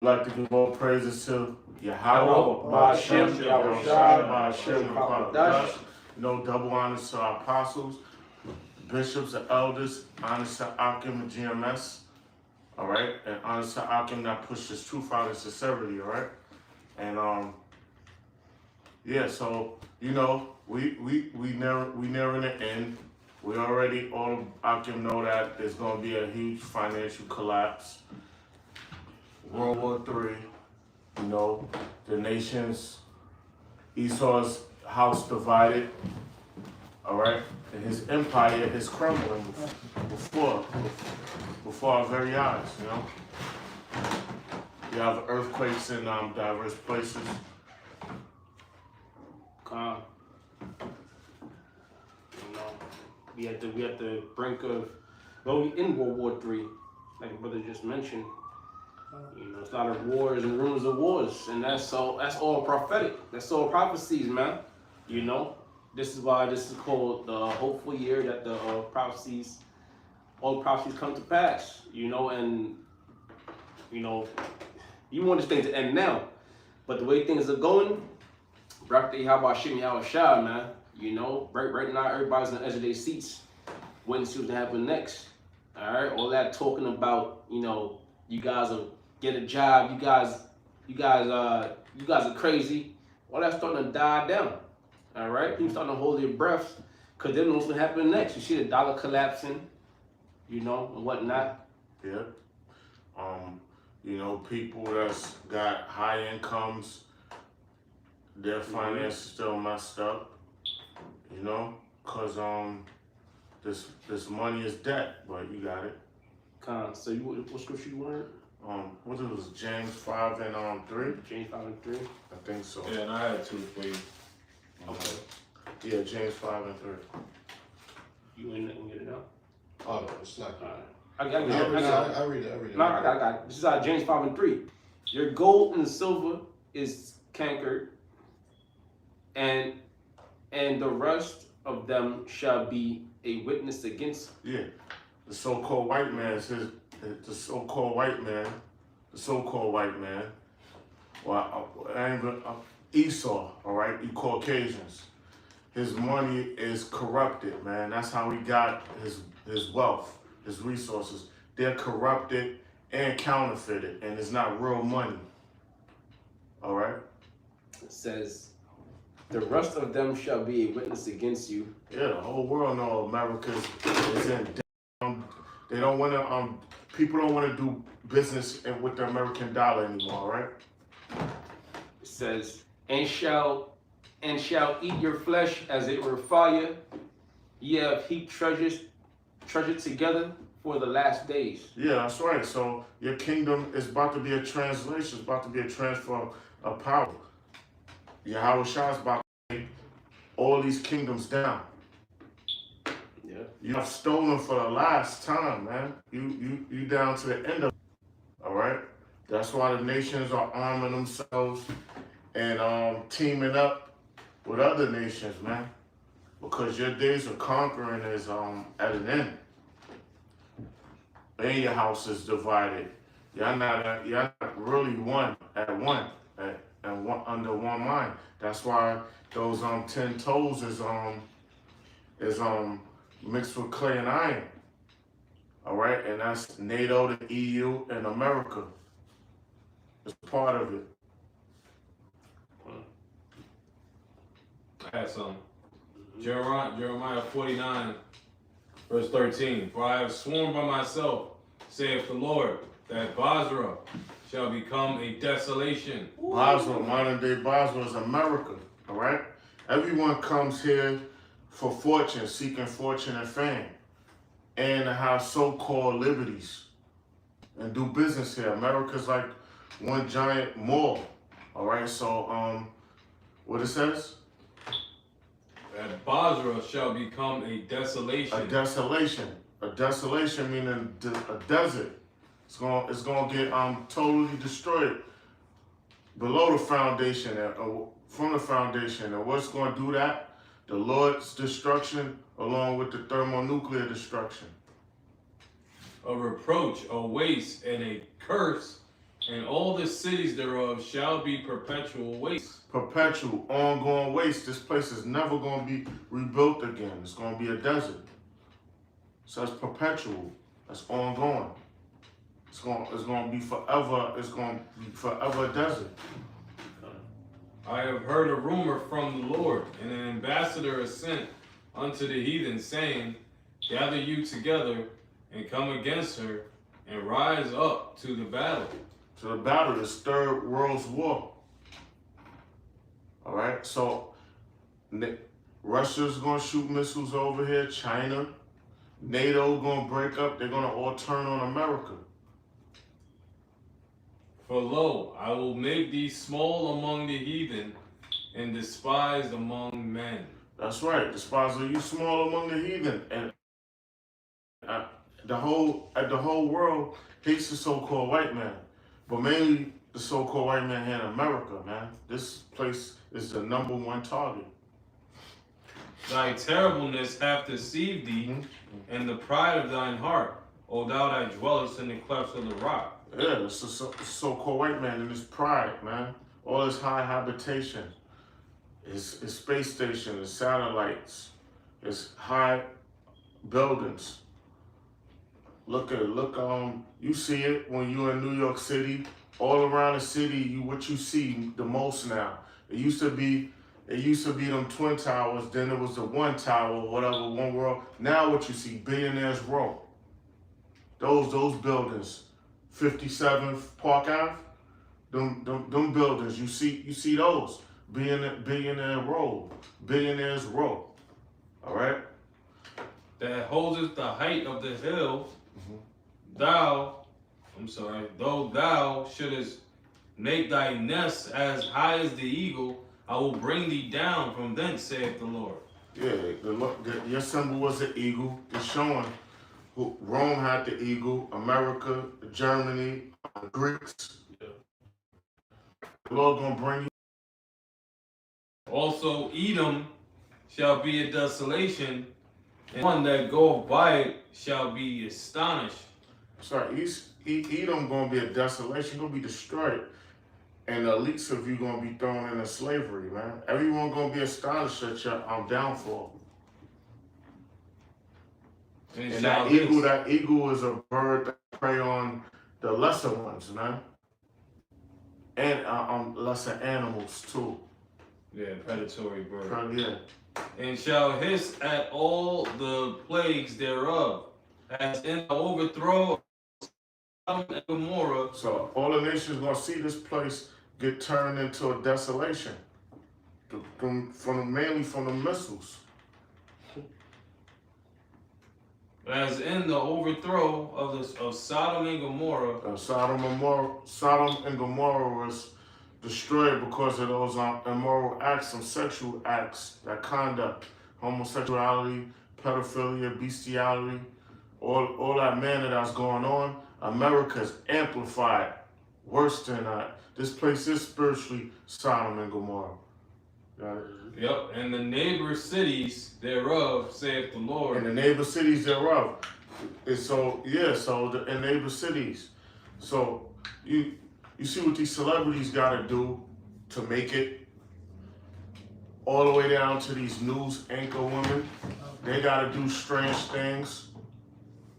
I'd like to give all praises to Yahweh, Yahweh, Ba'ashem, Ba'ashem, Yahweh Yahushua, Ba'ashem, Shem and Kwakadash. Kwakadash. Double honors to our apostles, bishops, and elders. Honors to Akim and GMS. All right, and honors to Akim that pushed his truth out in sincerity. All right, and yeah. So we nearing the end. We already all Akim know that there's gonna be a huge financial collapse. World War III. The nations, Esau's house divided, all right? And his empire is crumbling before our very eyes, You have earthquakes in diverse places. We at the brink of, well, we in World War III, like the brother just mentioned. It's a lot of wars and rumors of wars, and that's all prophetic. That's all prophecies, man. This is why this is called the hopeful year that the all prophecies come to pass. And you want this thing to end now, but the way things are going, how about Shem Yahushua, man? Right now everybody's on the edge of their seats, waiting to see what's gonna happen next. All right, all that talking about, you guys will get a job, you guys are crazy. All that's starting to die down. All right, you starting to hold your breath, cause they don't know what's gonna happen next. You see the dollar collapsing, and whatnot. Yeah. People that's got high incomes, their finances still messed up. Cause this money is debt, but you got it. So what scripture you learned? What it was, James 5 and 3? James 5 and 3? I think so. Yeah, and I had two for you. Okay. Yeah, James 5 and 3. You ain't gonna get it out? Oh, no, it's not. I I read it. No, I got it. This is out of James 5 and 3. Your gold and silver is cankered, and the rest of them shall be a witness against. Yeah, the so-called white man is the so-called white man. Well, Esau, all right, you Caucasians. His money is corrupted, man. That's how he got his wealth, his resources. They're corrupted and counterfeited, and it's not real money. All right? It says, the rest of them shall be a witness against you. Yeah, the whole world know America is in debt. They don't want to, people don't want to do business with the American dollar anymore, right? It says, and shall eat your flesh as it were fire. Ye have heaped treasured together for the last days. Yeah, that's right. So your kingdom is about to be a translation. It's about to be a transfer of power. Yahweh Shah is about to take all these kingdoms down. Yeah. You have stolen for the last time, man. You down to the end of it. All right? That's why the nations are arming themselves and teaming up with other nations, man. Because your days of conquering is at an end. And your house is divided. Y'all not really one under one mind. That's why those 10 toes is mixed with clay and iron. All right, and that's NATO, the EU, and America. It's part of it. I had some. Jeremiah 49, verse 13. For I have sworn by myself, saith the Lord, that Basra shall become a desolation. Basra, modern day Basra is America, all right? Everyone comes here for fortune, seeking fortune and fame, and to have so-called liberties and do business here. America's like one giant mall, all right? So, what it says? That Basra shall become a desolation. A desolation meaning a desert. It's gonna get totally destroyed below the foundation and from the foundation. And what's gonna do that? The Lord's destruction along with the thermonuclear destruction. A reproach, a waste, and a curse, And all the cities thereof shall be perpetual waste. Perpetual, ongoing waste. This place is never going to be rebuilt again. It's going to be a desert. So it's perpetual. It's ongoing. It's going to be forever. It's going to be forever a desert. I have heard a rumor from the Lord, and an ambassador is sent unto the heathen, saying, gather you together and come against her, and rise up to the battle. To the battle, this Third World War. All right, so Russia's going to shoot missiles over here. China, NATO going to break up. They're going to all turn on America. For lo, I will make thee small among the heathen, and despised among men. That's right. Despised are you small among the heathen, and the whole world hates the so-called white man, but mainly the so-called white man here in America, man. This place is the #1 target. Thy terribleness hath deceived thee, and the pride of thine heart, O thou that dwellest in the clefts of the rock. Yeah, it's the so-called white man and his pride, man. All his high habitation, his space station, his satellites, his high buildings. Look at it. You see it when you're in New York City. All around the city, what you see the most now. It used to be them Twin Towers. Then it was the one tower, whatever, one world. Now what you see, Billionaires Row. Those buildings, 57th Park Ave. Them buildings. You see those. Billionaires Row. All right. That holdeth the height of the hill, though thou shouldest make thy nest as high as the eagle, I will bring thee down from thence, saith the Lord. Yeah, your symbol was an eagle. It's showing who Rome had the eagle, America, Germany, Greeks. Yeah. The Lord gonna bring you. Also, Edom shall be a desolation, and one that goeth by it shall be astonished. Sorry, Edom gonna be a desolation, gonna be destroyed. And the elites of you gonna be thrown into slavery, man. Everyone gonna be astonished at your downfall. And that eagle is a bird that prey on the lesser ones, man. And lesser animals too. Yeah, predatory bird. Yeah. And shall hiss at all the plagues thereof, as in the overthrow of Sodom and Gomorrah. So all the nations gonna see this place get turned into a desolation, mainly from the missiles. As in the overthrow of Sodom and Gomorrah. Sodom and Gomorrah was destroyed because of those immoral acts, some sexual acts, that conduct, homosexuality, pedophilia, bestiality, all that manner that's going on. America's amplified worse than that. This place is spiritually Sodom and Gomorrah. Got it? Yep, and the neighbor cities thereof, saith the Lord. And the neighbor cities thereof. In neighbor cities. So you see what these celebrities gotta do to make it all the way down to these news anchor women. They gotta do strange things.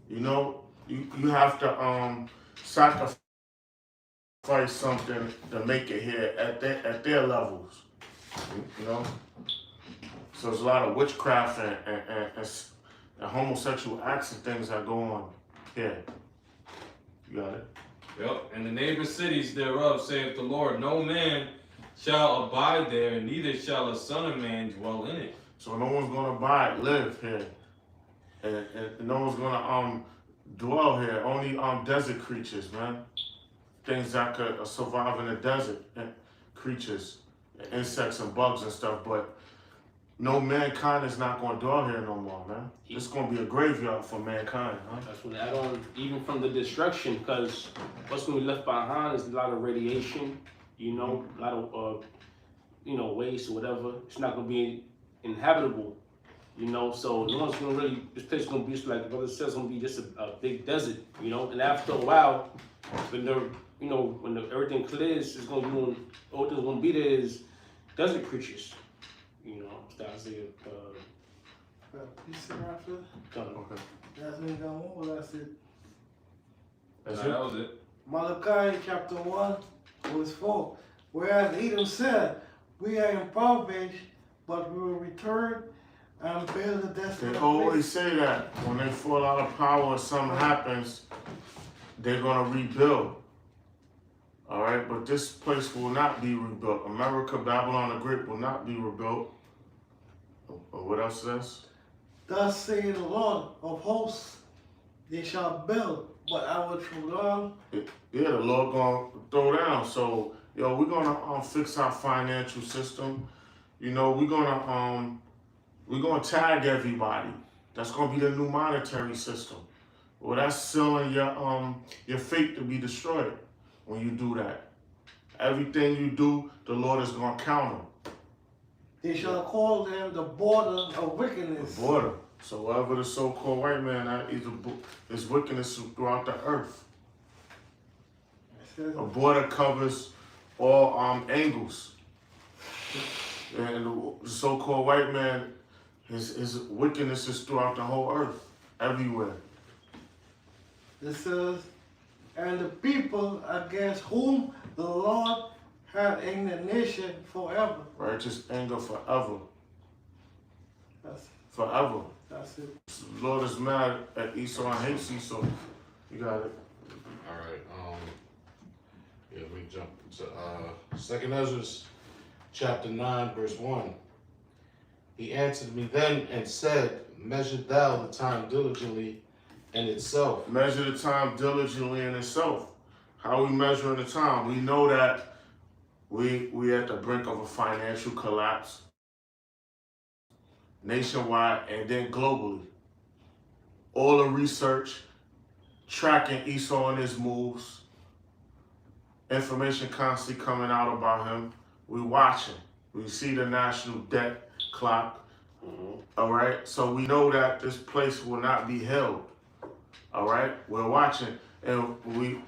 You know, you have to sacrifice something to make it here at their levels. You know? So there's a lot of witchcraft and homosexual acts and things that go on here. You got it? Yep, and the neighbor cities thereof, saith the Lord, no man shall abide there, neither shall a son of man dwell in it. So no one's gonna live here. And no one's gonna dwell here. Only desert creatures, man. Things that could survive in the desert, creatures, insects and bugs and stuff, but no, mankind is not going to dwell here no more, man. It's going to be a graveyard for mankind, huh? That's what add on, even from the destruction, because what's going to be left behind is a lot of radiation, a lot of, waste or whatever. It's not going to be inhabitable, so no one's going to really, this place is going to be, just like the brother says, it's going to be just a big desert, and after a while, when you know, when everything clears, it's gonna be on, all that's gonna be there is desert creatures. You know, that's it. You see after? Okay. That's me going on. That's it. That's Nah, it. that was it. Malachi chapter 1, verse 4. Whereas Edom said, we are in bondage, but we will return and build a desolate They always place. say that when they fall out of power or something happens, they're gonna rebuild. All right, but this place will not be rebuilt. America, Babylon the Great will not be rebuilt. What else is this? Thus saith the Lord of hosts, they shall build, but I will throw down. Yeah, the Lord gonna throw down. So, yo, we're gonna fix our financial system. You know, we're gonna tag everybody. That's gonna be the new monetary system. Well, that's sealing your fate to be destroyed when you do that. Everything you do, the Lord is gonna counter. They shall call them the border of wickedness. The border. So wherever the so-called white man is wickedness throughout the earth. It says, A border covers all angles. And the so-called white man, his wickedness is throughout the whole earth, everywhere. it says, and the people against whom the Lord had indignation forever. Righteous anger forever. That's, Forever. that's it. The Lord is mad at Esau and hates Esau. You got it. All right. Yeah, we jump to Second Ezra, chapter 9, verse 1. He answered me then and said, measure thou the time diligently in itself. Measure the time diligently in itself. How we measuring the time? We know that we at the brink of a financial collapse, nationwide and then globally. All the research, tracking Esau and his moves, information constantly coming out about him. We watching. We see the national debt clock. All right, so we know that this place will not be held. All right, we're watching, and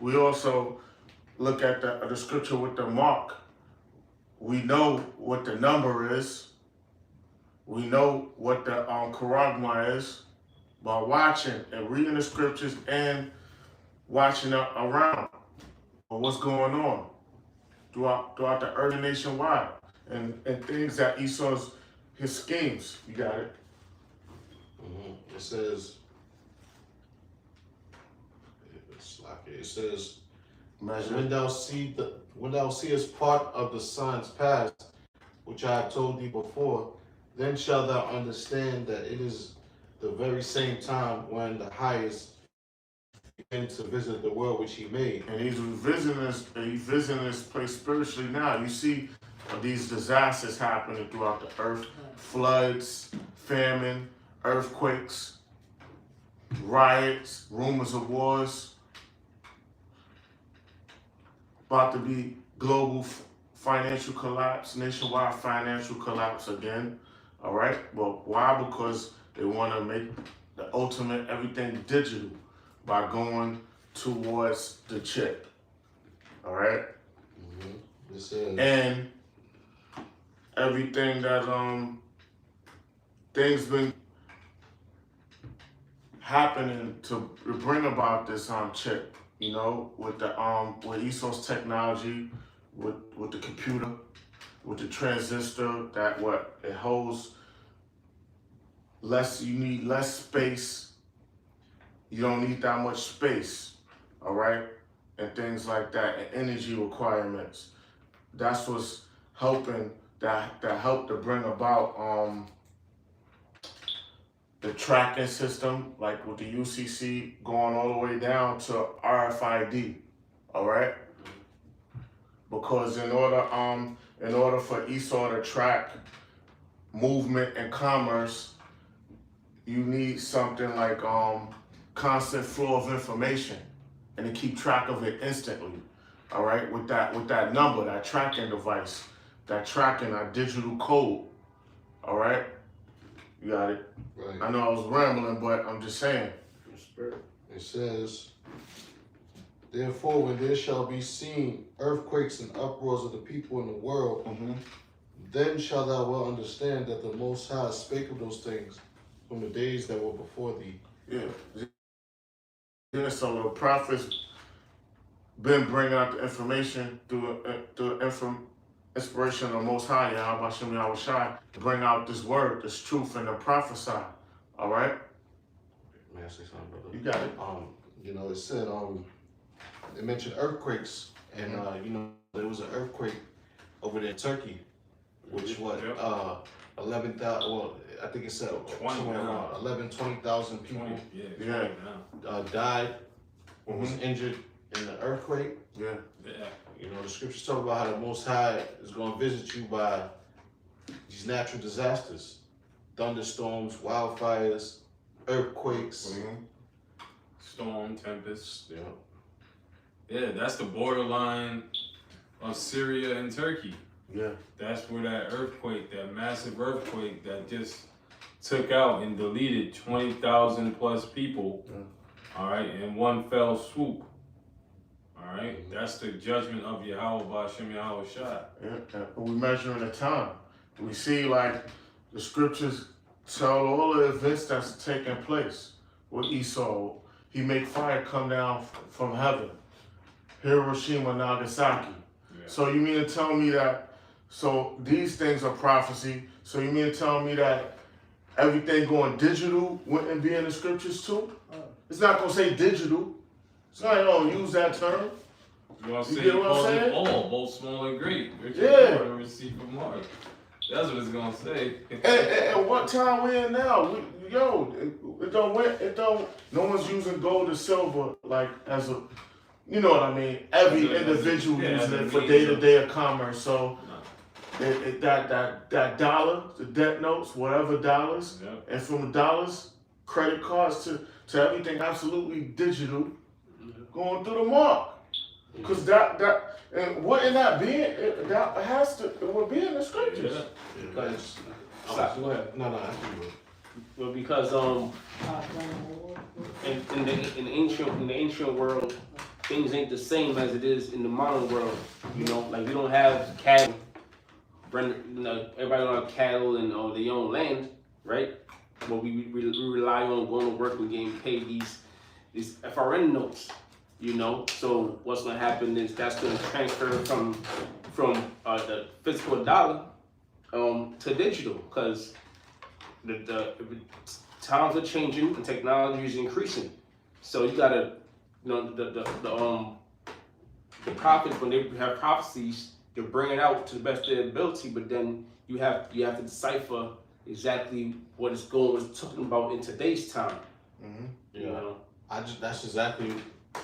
we also look at the scripture with the mark. We know what the number is. We know what the charagma is by watching and reading the scriptures and watching around what's going on throughout the earth nationwide and things that Esau's his schemes. You got it. It says, it says, Measure. when thou seest part of the signs past, which I have told thee before, then shalt thou understand that it is the very same time when the highest began to visit the world which he made. And he's visiting this place spiritually now. You see these disasters happening throughout the earth. Floods, famine, earthquakes, riots, rumors of wars. About to be global financial collapse, nationwide financial collapse again. All right? Well, why? Because they want to make the ultimate everything digital by going towards the chip. All right? It says, And everything that things been happening to bring about this chip, you know, with the with Esau's technology, with the computer, with the transistor that it holds less, you need less space. You don't need that much space, all right? And things like that, and energy requirements. That's what's helping, that helped to bring about the tracking system, like with the UCC going all the way down to RFID, all right? Because in order for Esau to track movement and commerce, you need something like constant flow of information, and to keep track of it instantly. All right, with that number, that tracking device, that tracking our digital code. All right, you got it. right. I know I was rambling, but I'm just saying. It says, Therefore, when there shall be seen earthquakes and uproars of the people in the world, then shalt thou well understand that the Most High spake of those things from the days that were before thee. Yeah, so the prophets been bringing out the information through inspiration of the Most High, Yahweh Shem Yahweh Shai, to bring out this word, this truth, and to prophesy. All right? May I say something, brother? You got it. You know, it said, it mentioned earthquakes, and you know, there was an earthquake over there in Turkey, which 11,000. Well, I think it said 20,000 people died or was injured in the earthquake. Yeah. You know, the scriptures talk about how the Most High is going to visit you by these natural disasters, thunderstorms, wildfires, earthquakes, storm, tempests. you know. Yeah, that's the borderline of Syria and Turkey. Yeah. That's where that earthquake, that massive earthquake that just took out and deleted 20,000 plus people, all right, in one fell swoop. All right, that's the judgment of Yahweh B'Shem Yahweh Shai. Yeah. We measuring the time. We see like the scriptures tell all the events that's taking place with Esau. He make fire come down from heaven. Hiroshima, Nagasaki. Yeah. So you mean to tell me that, so these things are prophecy, so you mean to tell me that everything going digital wouldn't be in the scriptures too? It's not going to say digital. It's not going to use that term. You know what I'm You saying? get what I'm saying? All, both small and great. Yeah. And receive from Mark. That's what it's going to say. And what time we in now? It don't, no one's using gold or silver like as a, you know what I mean? Every individual using it for day-to-day commerce. So that dollar, the debt notes, whatever dollars, and from the dollars, credit cards to everything absolutely digital, going through the mark. Because and wouldn't that be it? That has to, it would be in the scriptures. Because Stop. Go ahead. No, after you. well, because in the ancient world, things ain't the same as it is in the modern world. You know, like we don't have cattle. You know, everybody don't have cattle and their own land, right? But we rely on going to work and getting paid these FRN notes. You know, so what's gonna happen is that's gonna transfer from the physical dollar to digital, because the times are changing and technology is increasing. So you gotta, you know, the prophets, when they have prophecies, they're bringing it out to the best of their ability, but then you have to decipher exactly what it's talking about in today's time. Yeah. You know? That's exactly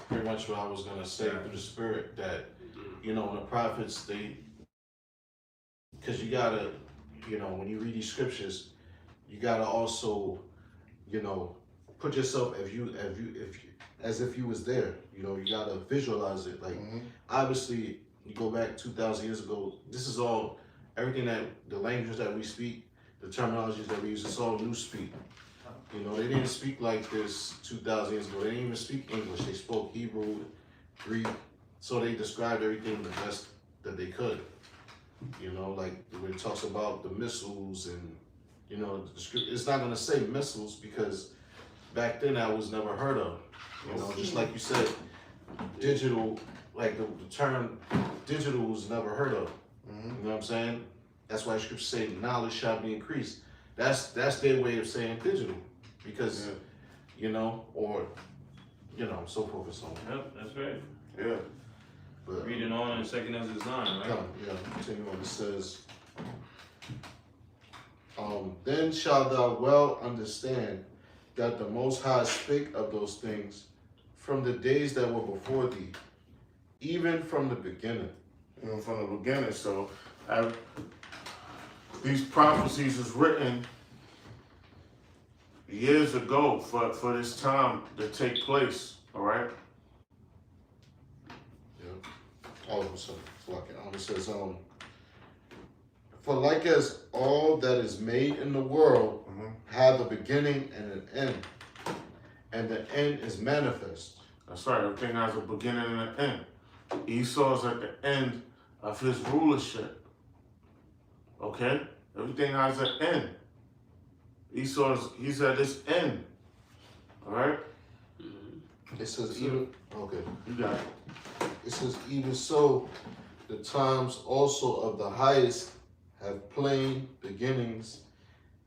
pretty much what I was gonna say through the spirit, that, you know, when the prophets, because you gotta, you know, when you read these scriptures, you gotta also, you know, put yourself as if you was there. You know, you gotta visualize it. Like, obviously, you go back 2,000 years ago. This is all, everything that the language that we speak, the terminologies that we use, it's all new speak. You know, they didn't speak like this 2,000 years ago. They didn't even speak English. They spoke Hebrew, Greek. So they described everything the best that they could. You know, like when it talks about the missiles and, you know, it's not going to say missiles because back then that was never heard of. You know, just like you said, digital, like the term digital was never heard of. You know what I'm saying? That's why scripture say knowledge shall be increased. That's their way of saying digital. Because, you know, or, you know, so forth and so on. Yep, that's right. Yeah. But reading on in 2 Ezra 9, right? Continue on. It says, then shalt thou well understand that the Most High spake of those things from the days that were before thee, even from the beginning. Even from the beginning. So these prophecies is written years ago for this time to take place, all right? Yeah. Oh, so it says, for like as all that is made in the world have a beginning and an end, and the end is manifest. That's right. Everything has a beginning and an end. Esau's at the end of his rulership. Okay? Everything has an end. He's at his end. Alright? It says even okay. You got it. It says even so, the times also of the highest have plain beginnings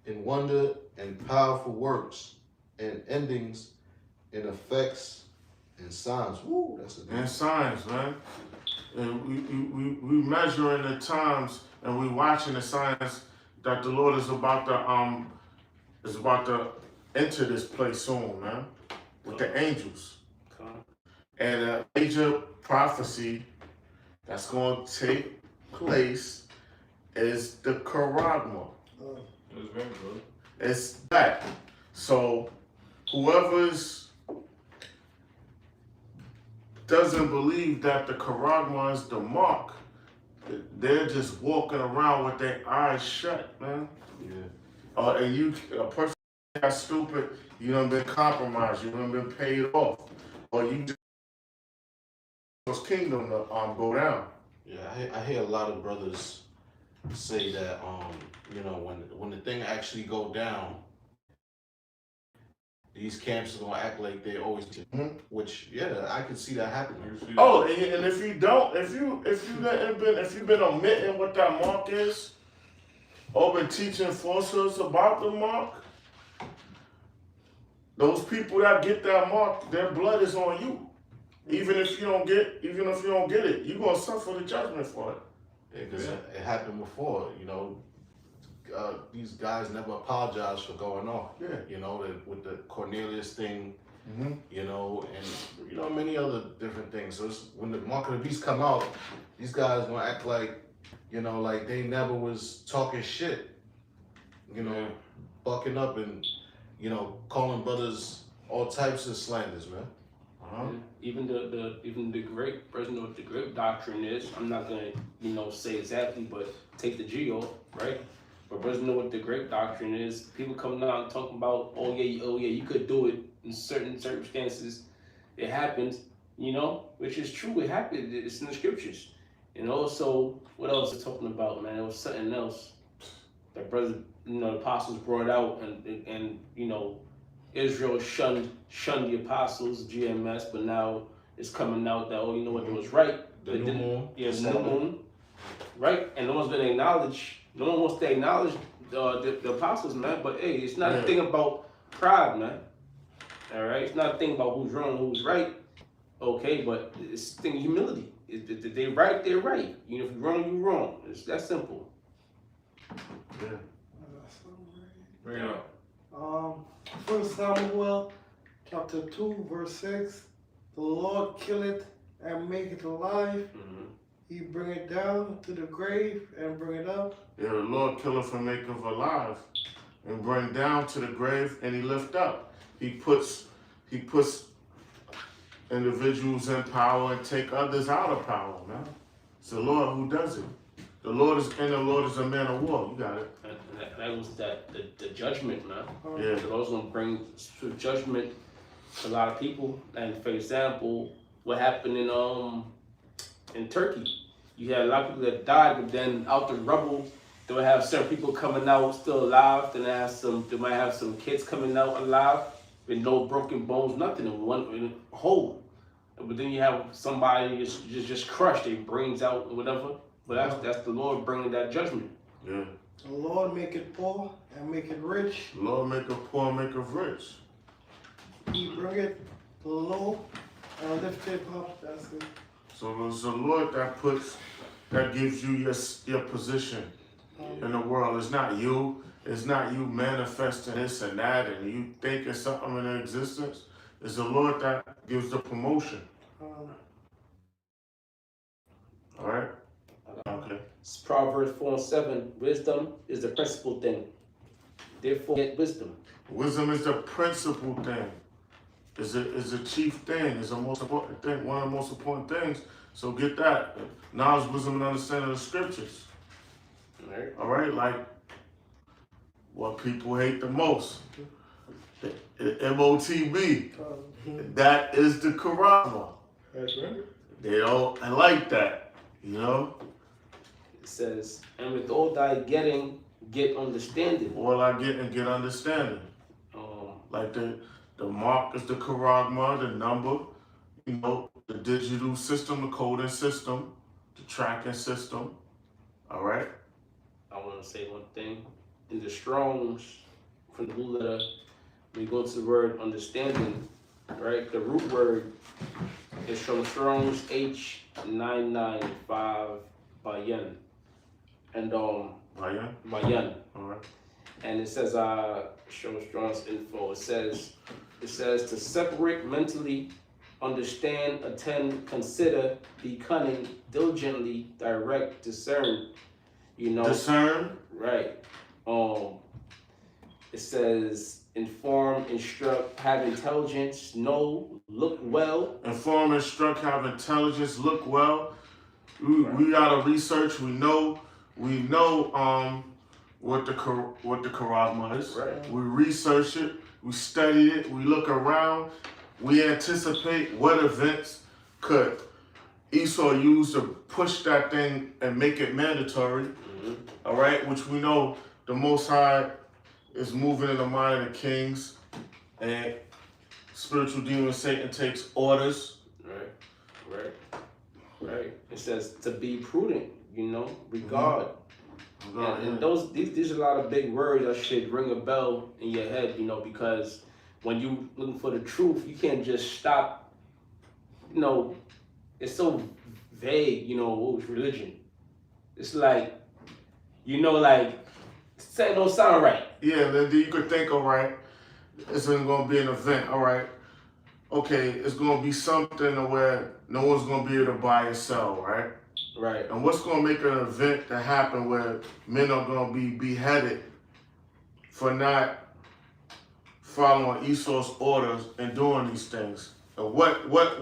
in wonder and powerful works, and endings in effects and signs. Woo, that's a And signs, man. And we measuring the times and we watching the signs that the Lord is about to enter this place soon, man. With the angels. And a major prophecy that's going to take place is the charagma. That's very good. It's that. So whoever's doesn't believe that the charagma is the mark, they're just walking around with their eyes shut, man. Yeah. And a person that's stupid, you done been compromised, you done been paid off, or you just kingdom to go down. Yeah, I hear a lot of brothers say that you know, when the thing actually go down, these camps are gonna act like they always which yeah, I could see that happening. Oh, and if you've been omitting what that mark is, or been teaching falsehoods about the mark, those people that get that mark, their blood is on you. Even if you don't get it, you're gonna suffer the judgment for it. Yeah, because it happened before, you know. These guys never apologized for going off. Yeah. You know, with the Cornelius thing, Mm-hmm. you know, and you know many other different things. So when the Mark of the Beast come out, these guys gonna act like, you know, like they never was talking shit, you know, bucking up and, you know, calling brothers all types of slanders, man. Even the great person know what the great doctrine is. I'm not gonna say exactly, but take the G off, right? But brothers know what the great doctrine is. People coming out and talking about, oh yeah, you could do it in certain circumstances. It happens, which is true. It happened. It's in the scriptures. And also, what else is talking about, man? It was something else that brothers, the apostles brought out, and Israel shunned the apostles, GMS, but now it's coming out that, oh, you know what, it was right. The new moon. Yeah, the new moon. Right? And no one's going to acknowledge, no one wants to acknowledge the apostles, man. But hey, it's not a thing about pride, man. All right? It's not a thing about who's wrong, who's right. Okay, but it's a thing of humility. If they're right, they're right. If you're wrong, you're wrong. It's that simple. Yeah. Bring it up. 1 Samuel chapter 2 verse 6, the Lord killeth and maketh alive. Mm-hmm. He bring it down to the grave and bring it up. Yeah, the Lord killeth and maketh alive, and bring down to the grave, and he lift up. He puts individuals in power and take others out of power, man. It's the Lord who does it. The Lord is a man of war. You got it. And that was the judgment, man. Yeah. The Lord's gonna bring to judgment a lot of people. And for example, what happened in Turkey, you had a lot of people that died, but then out the rubble, they would have certain people coming out still alive. Then they might have some kids coming out alive with no broken bones, nothing, in whole. But then you have somebody just crushed, their brains out or whatever. But that's the Lord bringing that judgment. Yeah. The Lord make it poor and make it rich. The Lord make a poor, make a rich. He bring it low and lift it up. That's it. So it's the Lord that gives you your position in the world. It's not you. It's not you manifesting this and that and you thinking something in existence. It's the Lord that gives the promotion. All right? Okay. It's Proverbs 4:7. Wisdom is the principal thing. Therefore, get wisdom. Wisdom is the principal thing. Is the chief thing. Is the most important thing. One of the most important things. So get that. Knowledge, wisdom, and understanding of the scriptures. All right. All right? Like what people hate the most. MOTB. That is the Karama. That's right. They don't like that, you know? It says, and with all thy getting, get understanding. All I get and get understanding. Like the mark is the Karagma, the number, you know, the digital system, the coding system, the tracking system. All right? I want to say one thing. In the Strongs, from the blue letter, we go to the word understanding, right? The root word is from Strong's H995 Bayan. And Bayan? Bayan. All right. And it says show Strong's info. It says to separate mentally, understand, attend, consider, be cunning, diligently, direct, discern. You know, Discern. right. It says inform, instruct, have intelligence, know, look well. Inform, instruct, have intelligence, look well. We gotta research. We know what the Karagma is. Right. We research it. We study it. We look around. We anticipate what events could Esau use to push that thing and make it mandatory. Mm-hmm. All right, which we know the Most High is moving in the mind of the kings, and spiritual demon Satan takes orders. Right. It says to be prudent, you know, regard. And these are a lot of big words that should ring a bell in your head, you know, because when you looking for the truth, you can't just stop. You know, it's so vague. You know, what was religion? It's like, you know, like something don't sound right. Yeah, then you could think, all right, it's gonna be an event, all right. Okay, it's gonna be something where no one's gonna be able to buy or sell, right? Right. And what's gonna make an event to happen where men are gonna be beheaded for not following Esau's orders and doing these things? And what would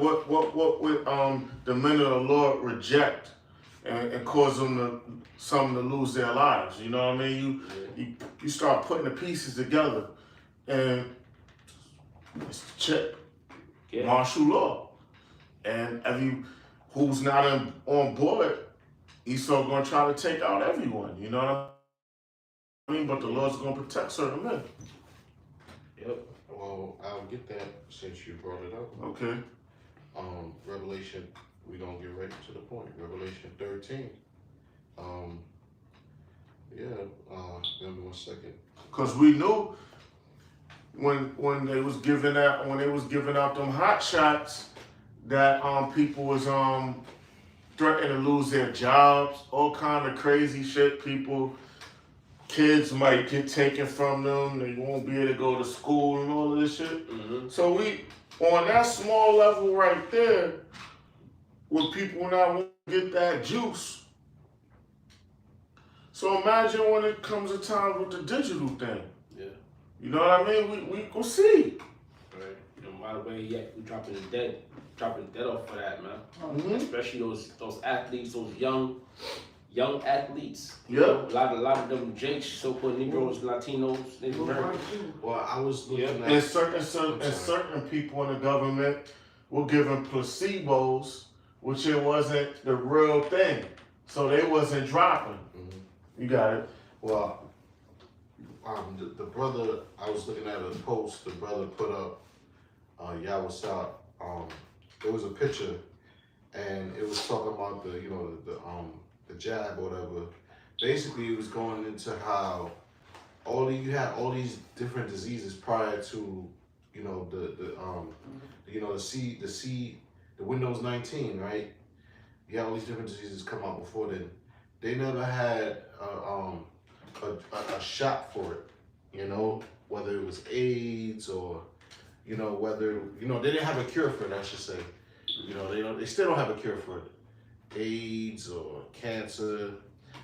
the men of the Lord reject and cause some to lose their lives? You know what I mean? You start putting the pieces together, and it's the chip, martial law, and who's not on board, Esau gonna try to take out everyone. You know what I mean? But the Lord's gonna protect certain men. Yep. Well, I'll get that since you brought it up. Okay. Revelation, we're gonna get right to the point. Revelation 13. Give me 1 second. Cause we knew when they was giving out them hot shots that people was threatening to lose their jobs, all kind of crazy shit. Kids might get taken from them. They won't be able to go to school and all of this shit. Mm-hmm. So we, on that small level right there, where people now want to get that juice. So imagine when it comes a time with the digital thing. Yeah. You know what I mean? We go see. Right. And by the way, yeah, we dropping the dead off for that, man. Mm-hmm. Especially those athletes, those young athletes. You Yeah. know, a lot of them Jakes, so-called Negroes, Latinos, Native Americans. Well, I was looking at And certain people in the government were given placebos, which it wasn't the real thing. So they wasn't dropping. Mm-hmm. You got it. Well, the brother, I was looking at a post the brother put up, Yawasat, there was a picture, and it was talking about the jab or whatever. Basically, it was going into how you had all these different diseases prior to, the Windows 19, right? You had all these different diseases come out before then. They never had a shot for it, whether it was AIDS or, they didn't have a cure for it, I should say. They still don't have a cure for it. AIDS or cancer,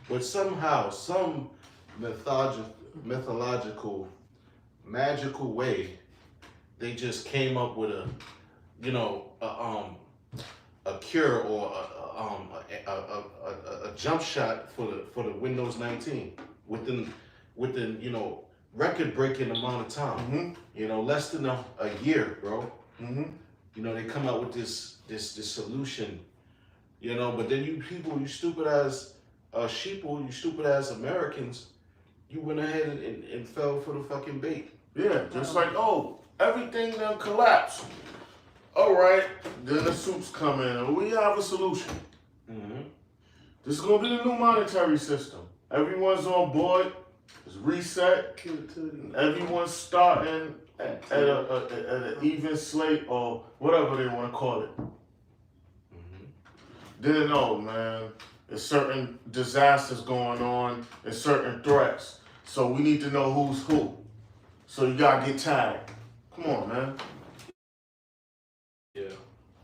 but somehow, some mythological, magical way, they just came up with a cure or a jump shot for the Windows 19 within record-breaking amount of time. Mm-hmm. You know, less than a year, bro. Mm-hmm. You know, they come out with this solution. You know, but then you people, you stupid as sheeple, you stupid as Americans, you went ahead and fell for the fucking bait. Yeah, just like, oh, everything done collapsed. All right, then the suits come in, and we have a solution. Mm-hmm. This is gonna be the new monetary system. Everyone's on board. It's reset. Everyone's starting at an even slate or whatever they want to call it. Then no, man. There's certain disasters going on and certain threats. So we need to know who's who. So you gotta get tagged. Come on, man. Yeah.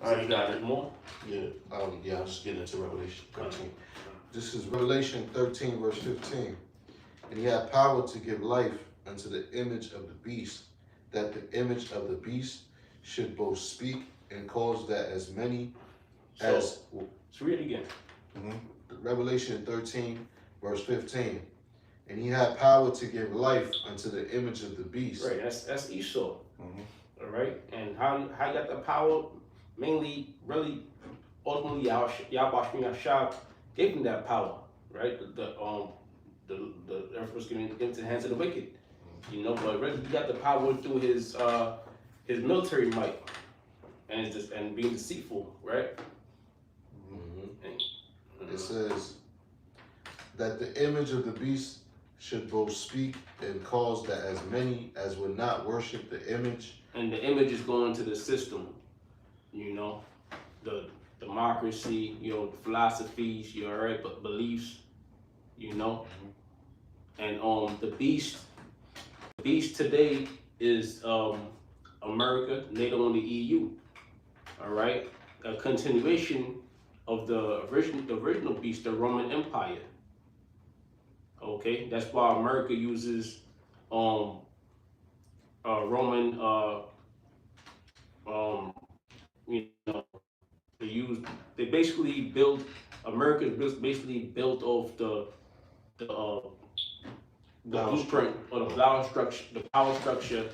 So you got it. More? Yeah, I'll just get into Revelation 13. This is Revelation 13, verse 15. And he had power to give life unto the image of the beast, that the image of the beast should both speak and cause that as many as... Let's read it again. Revelation 13, verse 15. And he had power to give life unto the image of the beast. Right, that's Esau. Mm-hmm. All right, and how he got the power? Mainly, really, ultimately, Yahweh Shah gave him that power, right? The earth was given into the hands of the wicked, you know. But really, he got the power through his military might and being deceitful, right? It says that the image of the beast should both speak and cause that as many as would not worship the image. And the image is going to the system, you know, the democracy, philosophies, but beliefs, you know. And the beast today is America, NATO, and the EU. All right, a continuation of the original beast, the Roman Empire. Okay, that's why America uses Roman they basically build America is basically built off the blueprint or the power structure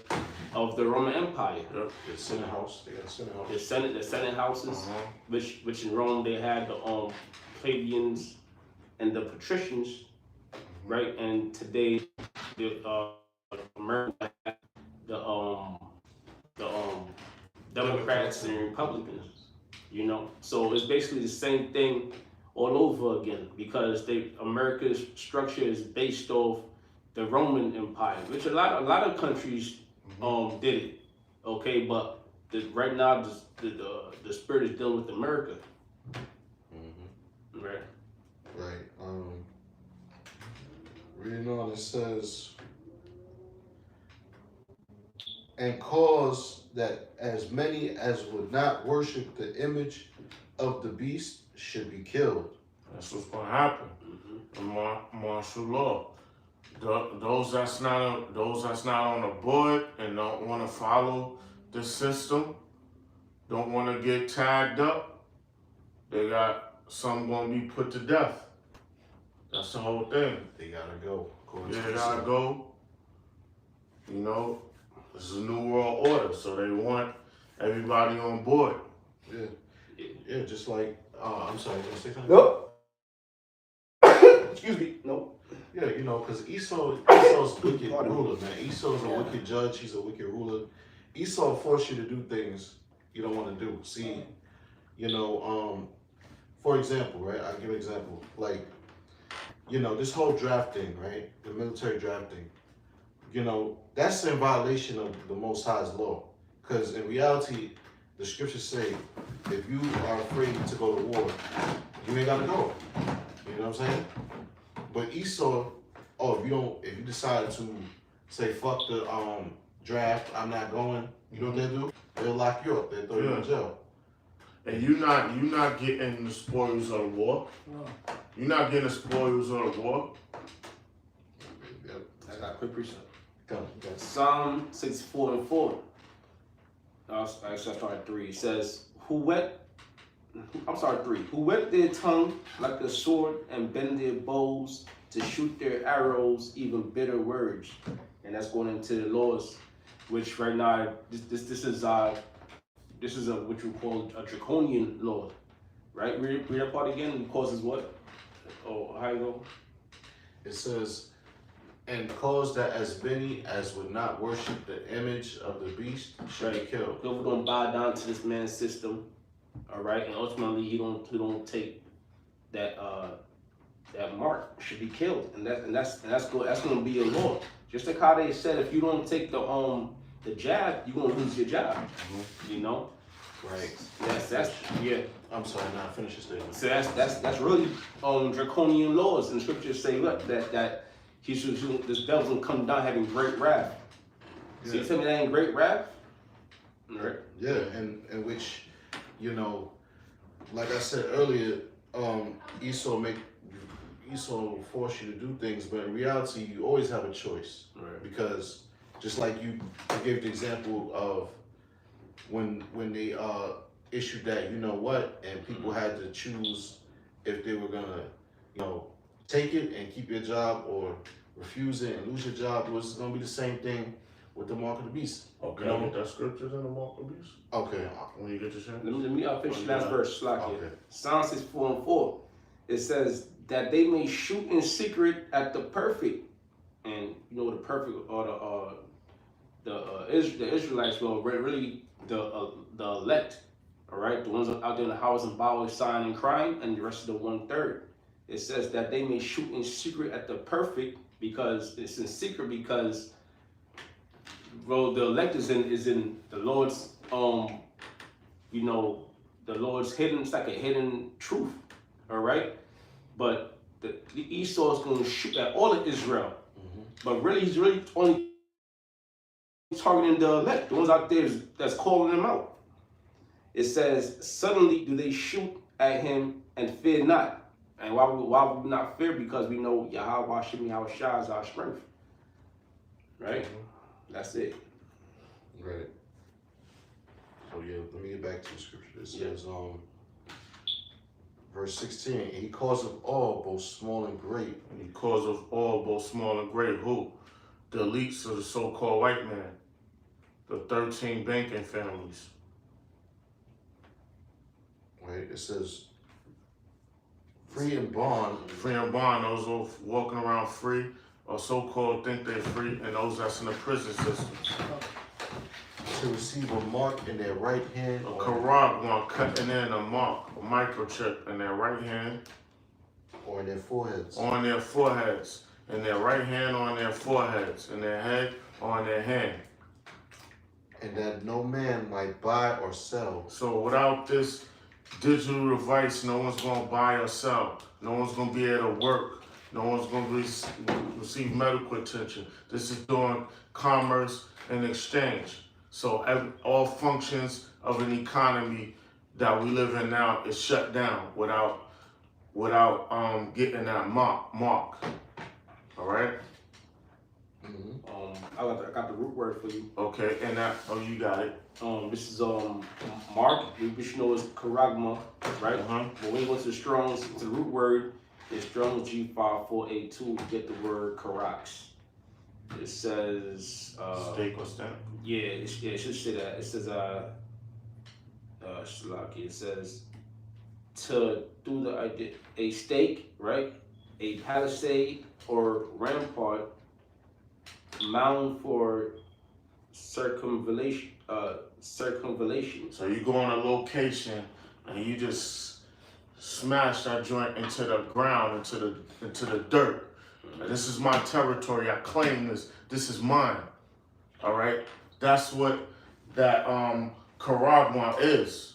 of the Roman Empire. Yep. The Senate House, they got a Senate House. The Senate houses, which in Rome they had the plebeians and the patricians, right? And today the America had the Democrats and Republicans, you know. So it's basically the same thing all over again because America's structure is based off the Roman Empire, which a lot of countries did it, okay, but right now the spirit is dealing with America. Right. Right. Reading on, it says, and cause that as many as would not worship the image of the beast should be killed. That's what's gonna happen. The martial law. Those that's not on the board and don't want to follow the system, don't want to get tagged up, some gonna be put to death. That's the whole thing. They gotta go. Yeah, they gotta go. You know, this is a new world order, so they want everybody on board. Yeah, just like, I'm sorry, you gonna say something? Nope. Excuse me. Nope. Yeah, you know, because Esau's a wicked ruler, man. Esau's a wicked judge. He's a wicked ruler. Esau force you to do things you don't want to do. See, you know, for example, right? I'll give an example. Like, you know, this whole draft thing, right? The military draft thing. You know, that's in violation of the Most High's law. Because in reality, the scriptures say, if you are afraid to go to war, you ain't gotta go. You know what I'm saying? But Esau, if you decide to say fuck the draft, I'm not going, you know what they do? They'll lock you up. They'll throw you in jail. And you're not getting the spoils of the war. No. You're not getting the spoils of the war. Yep. I got a quick precept. Go. Psalm 64:4. Actually, I started 3. It says, Who wet their tongue like a sword and bend their bows to shoot their arrows, even bitter words. and that's going into the laws, which right now this is a what you call a draconian law, right? Read that part again. It causes what? Oh, how you go? It says, and cause that as many as would not worship the image of the beast shall be killed. So we're gonna bow down to this man's system, all right, and ultimately he don't take that that mark, should be killed, and that's gonna be a law. Just like how they said, if you don't take the jab, you're gonna lose your job. You know. Right. That's yeah. I'm sorry, now finish your statement. So that's really draconian laws, and scriptures say, look, that this devil's gonna come down having great wrath. So you tell me that ain't great wrath? Right. Yeah, and in which, you know, like I said earlier, Esau will force you to do things, but in reality, you always have a choice. Right. Because just like you gave the example of when they issued that, you know what, and people had to choose if they were gonna, you know, take it and keep your job or refuse it and lose your job. It was gonna be the same thing with the mark of the beast. Okay, You know? get that scriptures in the mark of beast. Okay. When you get your chance. Let me finish the last verse. Like Okay. Psalm 6:4. It says that they may shoot in secret at the perfect, and you know the perfect or the Israelites, well, really the elect, all right, the ones out there in the house and bowels, sighing and crying, and the rest of the 1/3. It says that they may shoot in secret at the perfect, because it's in secret because, well, the elect is in the Lord's you know, the Lord's hidden. It's like a hidden truth, all right. But the Esau is going to shoot at all of Israel, but really he's really only targeting the elect, the ones out there that's calling them out. It says, suddenly do they shoot at him and fear not. And why would we not fear? Because we know Yahweh Shemi Yahushua is our strength. Right? That's it. Right. So yeah, let me get back to the scripture. It says, verse 16, he causeth all, both small and great. And he causeth all, both small and great. Who? The elites of the so-called white man. The 13 banking families. Right. It says, free and bond. Free and bond, those who are walking around free or so-called think they're free, and those that's in the prison system. To receive a mark in their right hand. A Karab one cutting in a mark, a microchip in their right hand. Or in their foreheads. On their foreheads. In their right hand on their foreheads. In their head on their hand. And that no man might buy or sell. So without this digital device, no one's going to buy or sell. No one's going to be able to work. No one's going to receive medical attention. This is doing commerce and exchange. So all functions of an economy that we live in now is shut down without getting that mark. All right. I got the root word for you. Okay, and that you got it. This is Mark, which you know is charagma, right? But when you go to the Strong's, to the root word, it's Strong's G5482. You get the word charax. It says Steak or stamp. Yeah, it should say that. It says it says to do a stake, right? A palisade or rampart, mound for circumvallation. So you go on a location and you just smash that joint into the ground, into the dirt. And this is my territory. I claim this. This is mine. All right. That's what that Karagwan is,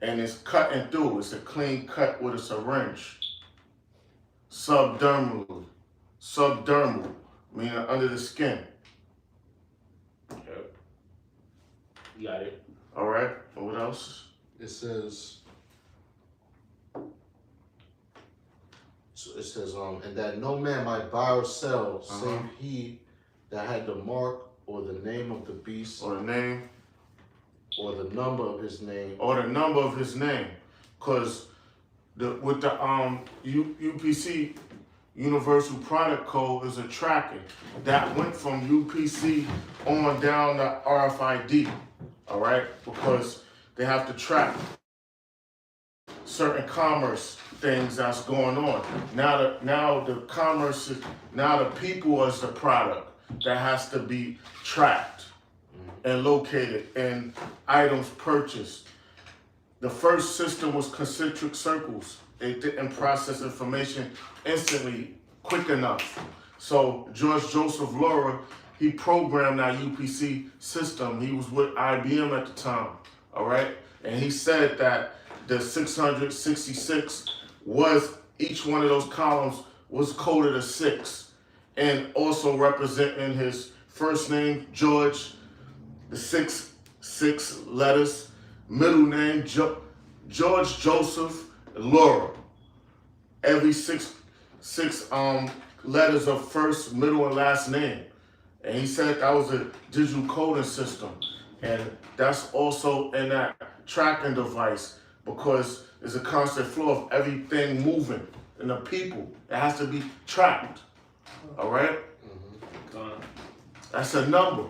and it's cutting through. It's a clean cut with a syringe. Subdermal, meaning under the skin. Yep. You got it. All right. And what else? It says, and that no man might buy or sell, save he that had the mark or the name of the beast, Or the name. or the number of his name. Or the number of his name. Because with the UPC Universal Product Code is a tracking that went from UPC on down to RFID, all right? Because they have to track certain commerce things that's going on. Now the commerce, now the people is the product that has to be tracked and located and items purchased. The first system was concentric circles. It didn't process information instantly, quick enough. So George Joseph Laura, he programmed that UPC system. He was with IBM at the time, all right? And he said that the 666 was, each one of those columns was coded a 6. And also representing his first name, George, the six letters, middle name, George Joseph Laura. Every six letters of first, middle, and last name. And he said that was a digital coding system. And that's also in that tracking device because it's a constant flow of everything moving and the people. It has to be tracked. All right? That's a number.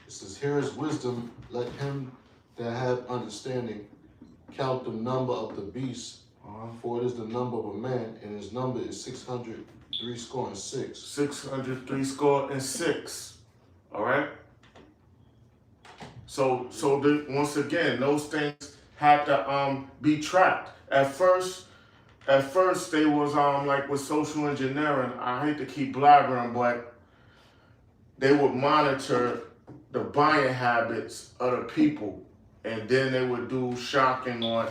It says, here is wisdom, let him that have understanding count the number of the beast, for it is the number of a man, and his number is 636. 636. All right? So once again, those things had to be tracked. At first they was like with social engineering. I hate to keep blabbering, but they would monitor the buying habits of the people, and then they would do shocking on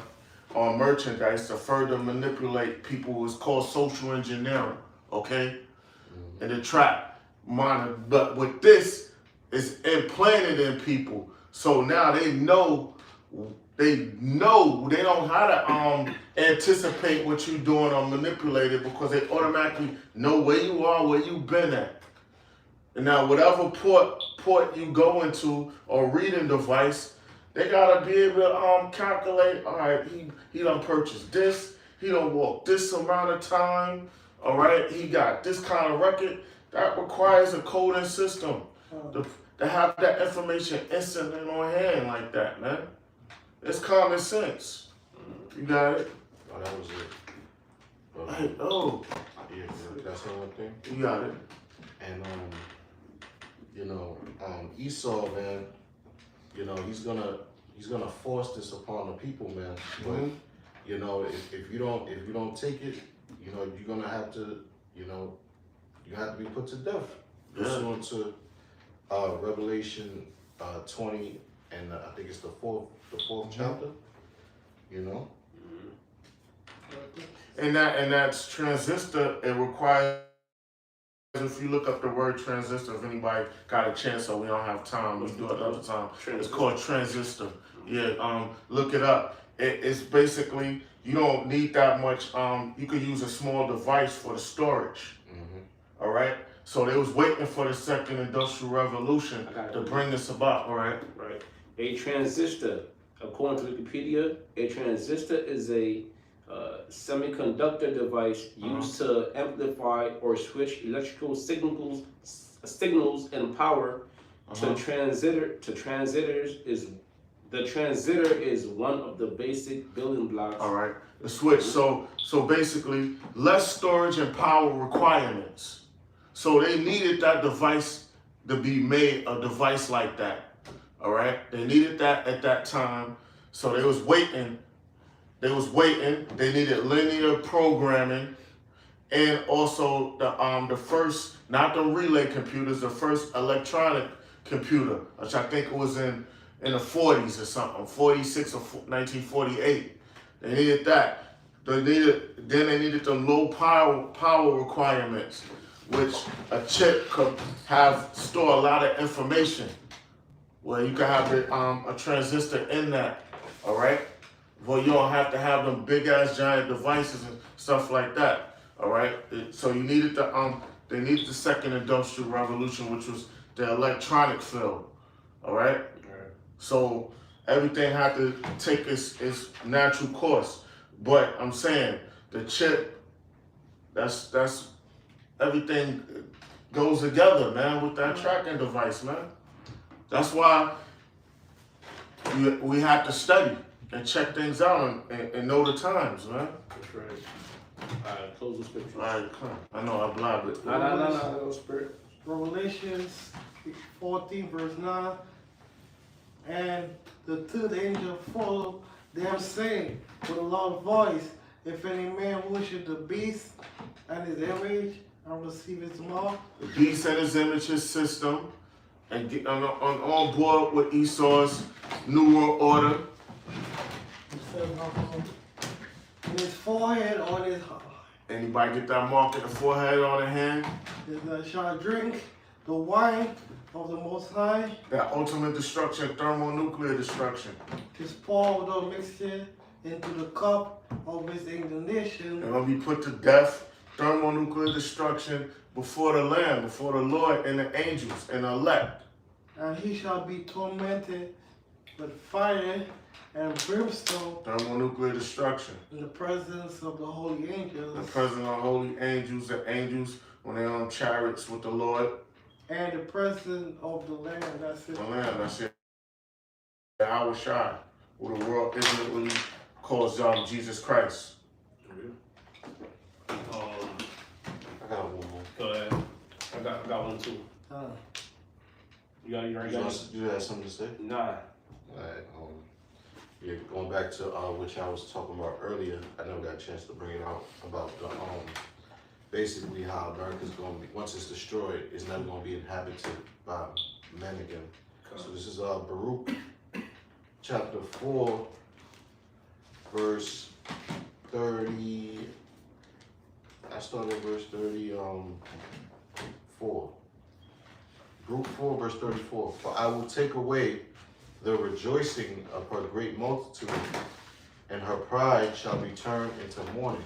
merchandise to further manipulate people. It's called social engineering, okay? And to track, monitor. But with this, it's implanted in people. So now they know they don't how to anticipate what you're doing or manipulate it because they automatically know where you are, where you've been at. And now whatever port you go into or reading device, they gotta be able to calculate, all right, he done purchased this, he done walked this amount of time, all right, he got this kind of record. That requires a coding system to have that information instantly on hand like that, man. It's common sense. You got it? Oh, that was it. Hey, oh, Yeah, that's the one thing. you got it. And Esau, man, he's gonna force this upon the people, man. But if you don't take it, you're gonna have to, you have to be put to death. Pursuant to Revelation 20, and I think it's the fourth chapter. And that's transistor. It requires. If you look up the word transistor, if anybody got a chance, so we don't have time, let's do it another time. It's called transistor. Yeah, look it up. It's basically, you don't need that much. You could use a small device for the storage. All right. So they was waiting for the second industrial revolution to bring this about. All right. Right. A transistor, according to Wikipedia, a transistor is a semiconductor device used to amplify or switch electrical signals and power to transistors. The transistor is one of the basic building blocks. All right, the switch. So basically, less storage and power requirements. So they needed that device to be made a device like that. All right, they needed that at that time. So they was waiting. They needed linear programming, and also the first, not the relay computers, the first electronic computer, which I think it was in the 40s or something, 46 or 1948. They needed that. Then they needed the low power requirements, which a chip could store a lot of information. Well, you could have a transistor in that, all right? Well, you don't have to have them big ass giant devices and stuff like that. All right. So you needed they needed the second industrial revolution, which was the electronic field. All right. So everything had to take its natural course. But I'm saying the chip That's everything goes together, man, with that tracking device, man. That's why we have to study and check things out and know the times, man. That's right. Alright, close the scripture. Alright, come. I know I blabbed it. No, spirit. Revelations 14 verse 9. And the third angel followed them, saying with a loud voice, if any man worship the beast and his image and receive his mark. The beast and his image, his system, and get on board with Esau's New World Order. In his forehead, on his Anybody get that mark in the forehead or on the hand? shall drink the wine of the Most High. That ultimate destruction, thermonuclear destruction. His pour without mixture into the cup of his indignation. They're going to be put to death, thermonuclear destruction before the Lamb, before the Lord and the angels and the elect. And he shall be tormented with fire and brimstone Thermonuclear destruction. in the presence of the holy angels. The presence of holy angels, the angels when they're on chariots with the Lord. And the presence of the Lamb. That's it. The Lamb, that's it. Our shy, who the world ignorantly calls Jesus Christ. I got one more. Go ahead. I got one too. You got You had something to say? Nah. Alright, yeah, going back to which I was talking about earlier, I never got a chance to bring it out about the basically how America's gonna be, once it's destroyed, it's never gonna be inhabited by men again. So this is Baruch chapter 4, verse 30. I started at verse 34. Baruch 4, verse 34. For I will take away the rejoicing of her great multitude, and her pride shall be turned into mourning.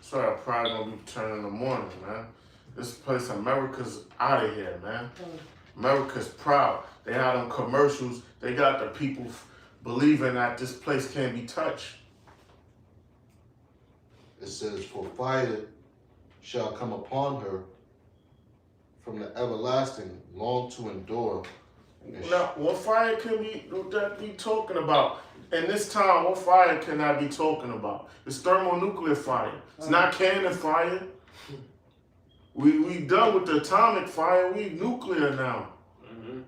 So our pride gonna be turned in the morning, man. This place, America's out of here, man. America's proud. They had them commercials. They got the people believing that this place can't be touched. It says, for fire shall come upon her from the everlasting, long to endure. Now, what fire can that be talking about? In this time, what fire can I be talking about? It's thermonuclear fire. It's not cannon fire. We done with the atomic fire. We nuclear now. Mm-hmm.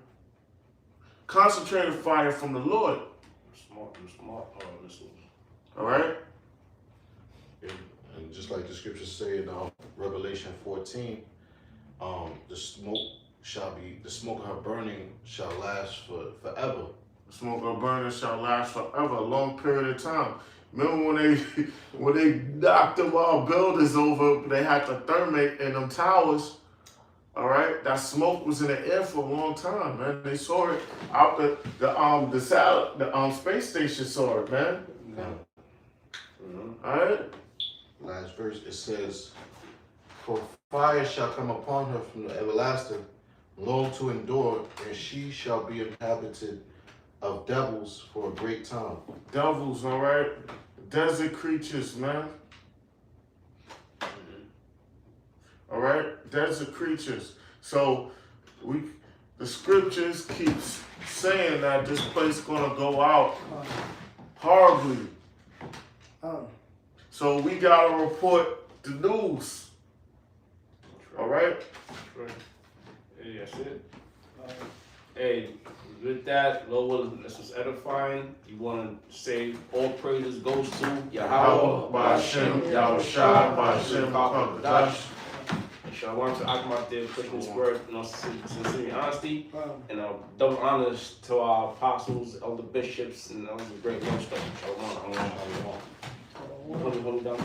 Concentrated fire from the Lord. Smart missiles. All right? And just like the scriptures say in Revelation 14, the smoke of her burning shall last forever. The smoke of burning shall last forever, a long period of time. Remember when they knocked them all buildings over, they had to thermate in them towers. All right, that smoke was in the air for a long time, man. They saw it out the space station saw it, man. All right. Last verse, it says, for fire shall come upon her from the everlasting, long to endure, and she shall be inhabited of devils for a great time. Devils, all right? Desert creatures, man. All right? Desert creatures. So the scriptures keeps saying that this place gonna go out horribly. So we gotta report the news. All right? Right. Hey, that's it. Hey, with that, Lord, this was edifying. You want to say all praises goes to Yahweh, Ba'ashem, Yahushua, Ba'ashem, Kakadash. Shalom to Akmat there, pushing this word, sincerity and honesty, and double honors to our apostles, elder bishops, and that was a great minister. Shalom. Hold it down.